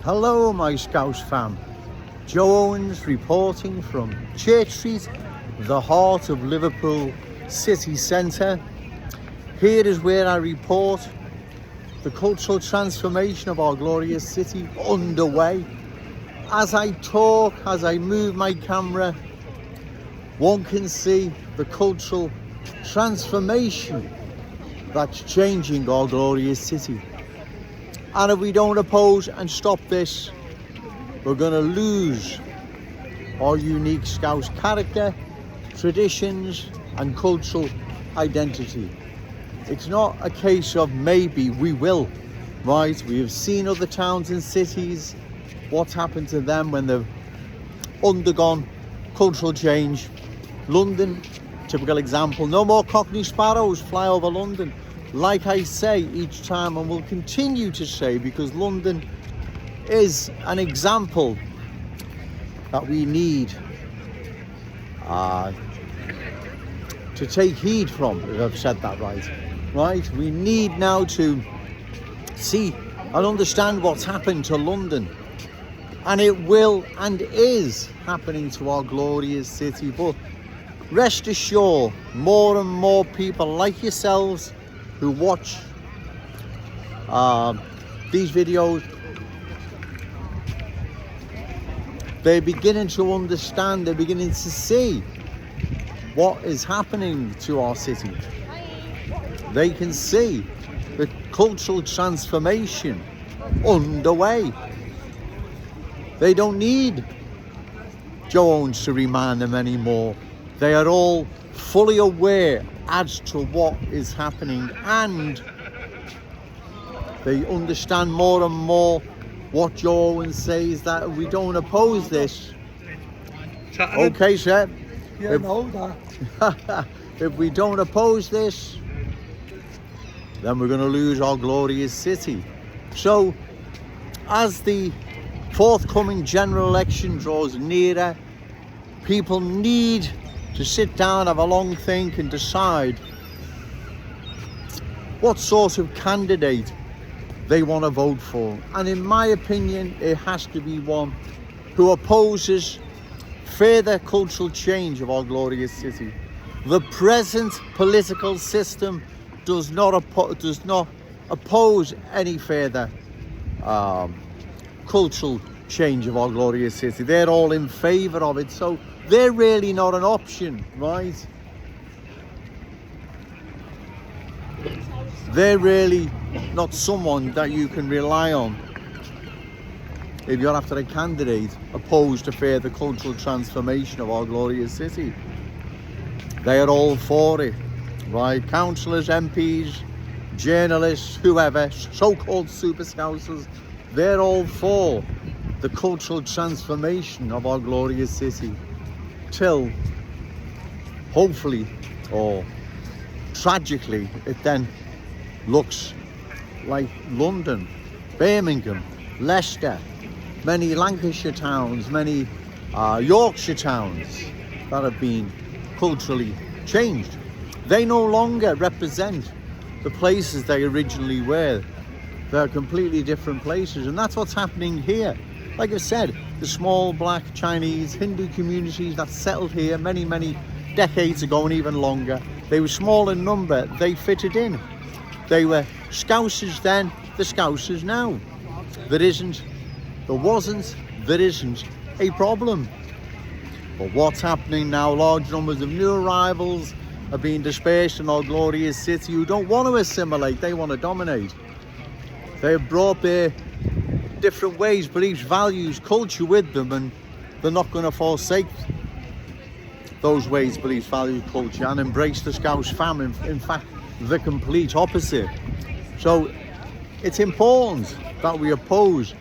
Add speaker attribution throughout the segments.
Speaker 1: Hello my Scouse fam, Joe Owens reporting from Church Street, the heart of Liverpool city centre. Here is where I report the cultural transformation of our glorious city underway. As I talk, as I move my camera, one can see the cultural transformation that's changing our glorious city. And if we don't oppose and stop this, we're going to lose our unique Scouse character, traditions and cultural identity. It's not a case of maybe we will, right? We have seen other towns and cities, what's happened to them when they've undergone cultural change. London, typical example, no more Cockney sparrows fly over London. Like I say each time, and will continue to say, because London is an example that we need to take heed from, if I've said that right? We need now to see and understand what's happened to London. And it will and is happening to our glorious city. But rest assured, more and more people like yourselves who watch these videos, they're beginning to understand, they're beginning to see what is happening to our city. They can see the cultural transformation underway. They don't need Joe Owens to remind them anymore. They are all fully aware as to what is happening, and they understand more and more what Joe Owens says, that if we don't oppose this, okay sir, if we don't oppose this, then we're going to lose our glorious city. So as the forthcoming general election draws nearer, people need to sit down, have a long think and decide what sort of candidate they want to vote for. And in my opinion, it has to be one who opposes further cultural change of our glorious city. The present political system does not oppose any further cultural change of our glorious city. They're all in favour of it, so they're really not an option, right? They're really not someone that you can rely on if you're after a candidate opposed to further cultural transformation of our glorious city. They are all for it, right? Councillors, MPs, journalists, whoever, so-called super Scousers, they're all for the cultural transformation of our glorious city, till hopefully or tragically it then looks like London, Birmingham, Leicester, many Lancashire towns, many Yorkshire towns that have been culturally changed. They no longer represent the places they originally were. They're completely different places, and that's what's happening here. Like I said, the small black Chinese Hindu communities that settled here many decades ago and even longer, they were small in number, they fitted in. They were Scousers then, the Scousers now. There isn't a problem. But what's happening now, large numbers of new arrivals are being dispersed in our glorious city who don't want to assimilate, they want to dominate. They have brought their different ways, beliefs, values, culture with them, and they're not going to forsake those ways, beliefs, values, culture, and embrace the Scouse family. In fact, the complete opposite. So it's important that we oppose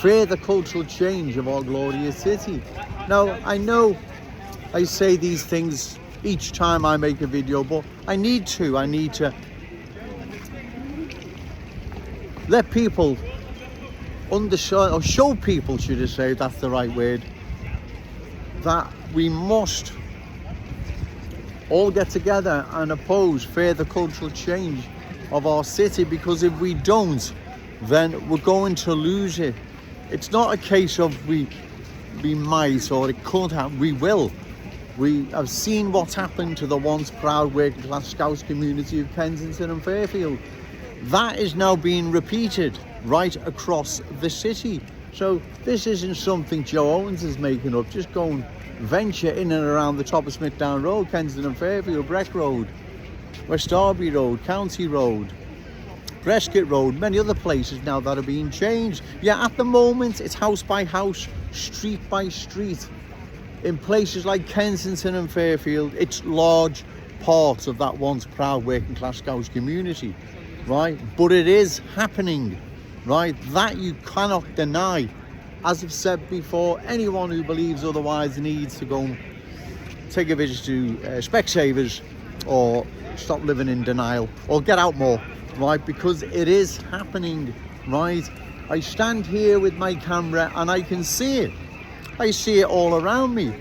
Speaker 1: further cultural change of our glorious city. Now, I know I say these things each time I make a video, but I need to let people understand, or show people, should I say, that's the right word, that we must all get together and oppose further cultural change of our city, because if we don't, then we're going to lose it. It's not a case of we might or it could happen. We will. We have seen what's happened to the once proud working class Scouse community of Kensington and Fairfield. That is now being repeated right across the city. So this isn't something Joe Owens is making up. Just go and venture in and around the top of Smithdown Road, Kensington and Fairfield, Breck Road, West Derby Road, County Road, Prescott Road, many other places now that are being changed. Yeah, at the moment it's house by house, street by street. In places like Kensington and Fairfield, it's large parts of that once proud working class Scouse community, right? But it is happening, right? That you cannot deny. As I've said before, anyone who believes otherwise needs to go and take a visit to Specsavers or stop living in denial or get out more, right? Because it is happening, right? I stand here with my camera and I can see it. I see it all around me.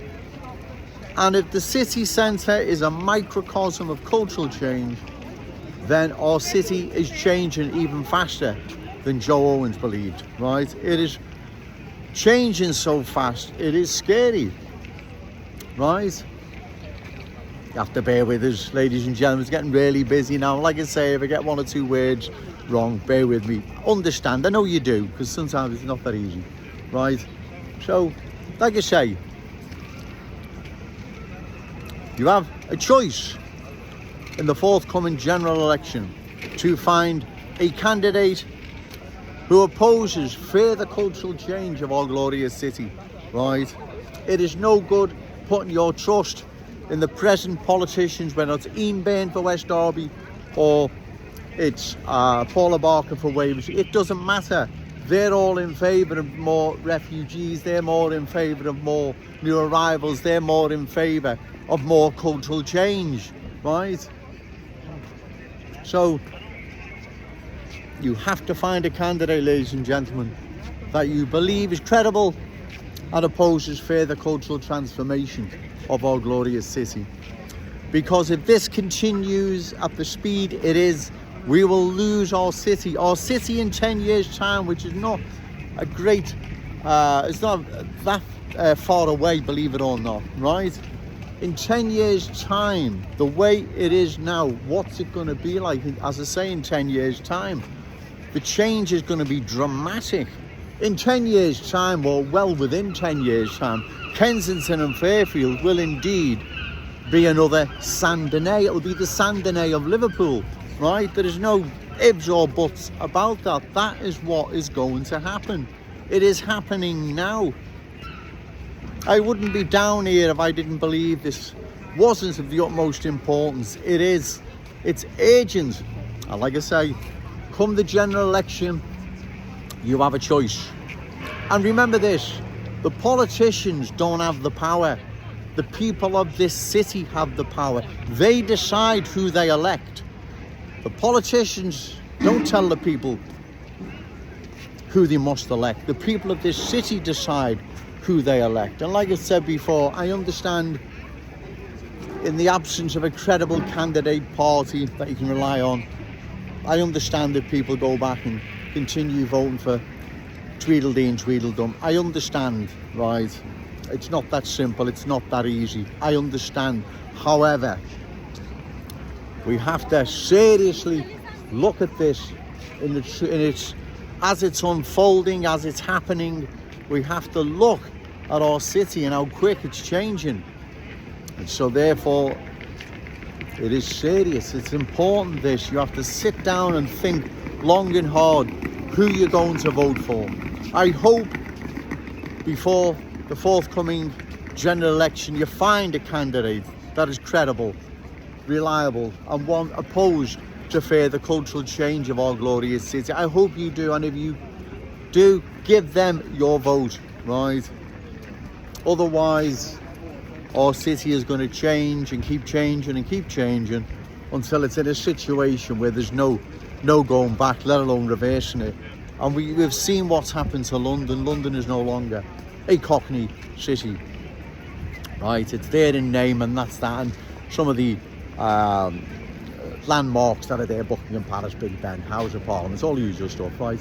Speaker 1: And if the city centre is a microcosm of cultural change, then our city is changing even faster than Joe Owens believed, right? It is changing so fast, it is scary, right? You have to bear with us, ladies and gentlemen. It's getting really busy now. Like I say, if I get one or two words wrong, bear with me. Understand, I know you do, because sometimes it's not that easy, right? So, like I say, you have a choice in the forthcoming general election to find a candidate who opposes further cultural change of our glorious city, right? It is no good putting your trust in the present politicians, whether it's Ian Byrne for West Derby or it's Paula Barker for Waverley. It doesn't matter. They're all in favour of more refugees. They're more in favour of more new arrivals. They're more in favour of more cultural change, right? So you have to find a candidate, ladies and gentlemen, that you believe is credible and opposes further cultural transformation of our glorious city. Because if this continues at the speed it is, we will lose our city. Our city in 10 years' time, which is not a great, it's not that far away, believe it or not, right? In 10 years' time, the way it is now, what's it going to be like, as I say, in 10 years' time? The change is going to be dramatic. In 10 years' time, or well within 10 years' time, Kensington and Fairfield will indeed be another Saint-Denis. It'll be the Saint-Denis of Liverpool, right? There is no ifs or buts about that. That is what is going to happen. It is happening now. I wouldn't be down here if I didn't believe this wasn't of the utmost importance. It is. It's urgent. And like I say, come the general election, you have a choice. And remember this, the politicians don't have the power. The people of this city have the power. They decide who they elect. The politicians don't tell the people who they must elect. The people of this city decide who they elect. And like I said before, I understand in the absence of a credible candidate party that you can rely on, I understand that people go back and continue voting for Tweedledee and Tweedledum. I understand, right? It's not that simple, it's not that easy. I understand. However, we have to seriously look at this in its as it's unfolding, as it's happening. We have to look at our city and how quick it's changing. And so therefore, it is serious, it's important this. You have to sit down and think long and hard who you're going to vote for. I hope before the forthcoming general election you find a candidate that is credible, reliable and one opposed to further cultural change of our glorious city. I hope you do, and if you do, give them your vote, right? Otherwise, our city is going to change and keep changing and keep changing until it's in a situation where there's no going back, let alone reversing it. And we've seen what's happened to London. London is no longer a Cockney city, right? It's there in name, and that's that. And some of the landmarks that are there, Buckingham Palace, Big Ben, House of Parliament, it's all usual stuff, right?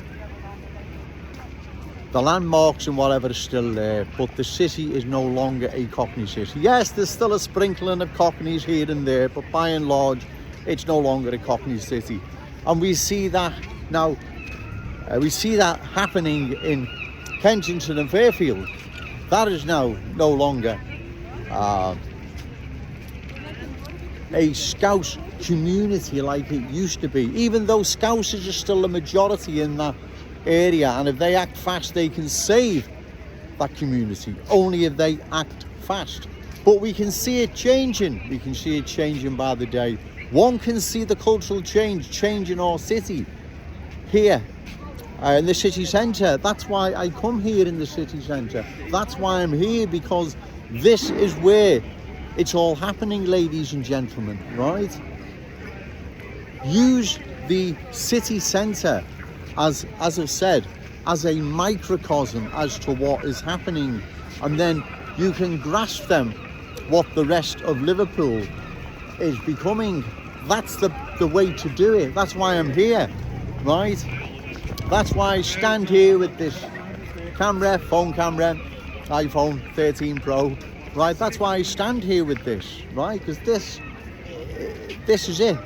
Speaker 1: The landmarks and whatever is still there, but the city is no longer a Cockney city. Yes, there's still a sprinkling of Cockneys here and there, but by and large, it's no longer a Cockney city. And we see that now, we see that happening in Kensington and Fairfield. That is now no longer a Scouse community like it used to be, even though Scousers are still the majority in that area, and if they act fast they can save that community, only if they act fast. But we can see it changing, by the day. One can see the cultural change in our city here in the city centre. That's why I come here in the city centre. That's why I'm here, because this is where it's all happening, ladies and gentlemen, right? Use the city centre as I've said, as a microcosm as to what is happening, and then you can grasp them what the rest of Liverpool is becoming. That's the way to do it. That's why I'm here, right? That's why I stand here with this camera, phone camera, iPhone 13 Pro, right? That's why I stand here with this, right? Because this is it.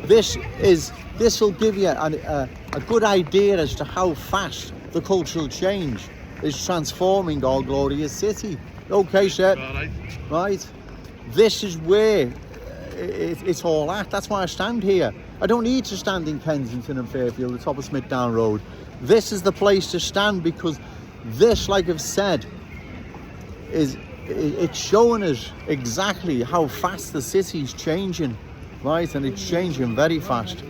Speaker 1: This will give you a good idea as to how fast the cultural change is transforming our glorious city. Okay, sir. Right. This is where it's all at. That's why I stand here. I don't need to stand in Kensington and Fairfield, the top of Smithdown Road. This is the place to stand, because this, like I've said, it's showing us exactly how fast the city's changing, right? And it's changing very fast.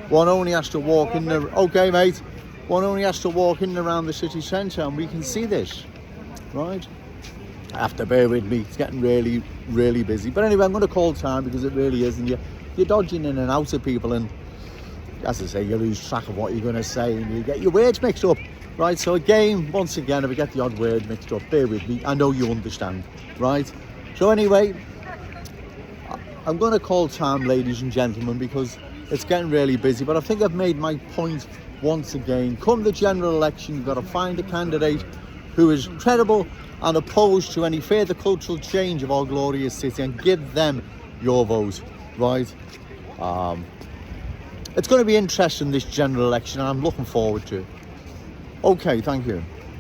Speaker 1: One only has to walk in the... Okay, mate. One only has to walk in and around the city centre and we can see this, right? I have to bear with me. It's getting really, really busy. But anyway, I'm going to call time, because it really is. And you're dodging in and out of people. And as I say, you lose track of what you're going to say and you get your words mixed up, right? So again, once again, if I get the odd word mixed up, bear with me. I know you understand, right? So anyway, I'm going to call time, ladies and gentlemen, because it's getting really busy, but I think I've made my point once again. Come the general election, you've got to find a candidate who is credible and opposed to any further cultural change of our glorious city, and give them your vote, right? It's going to be interesting, this general election, and I'm looking forward to it. Okay, thank you.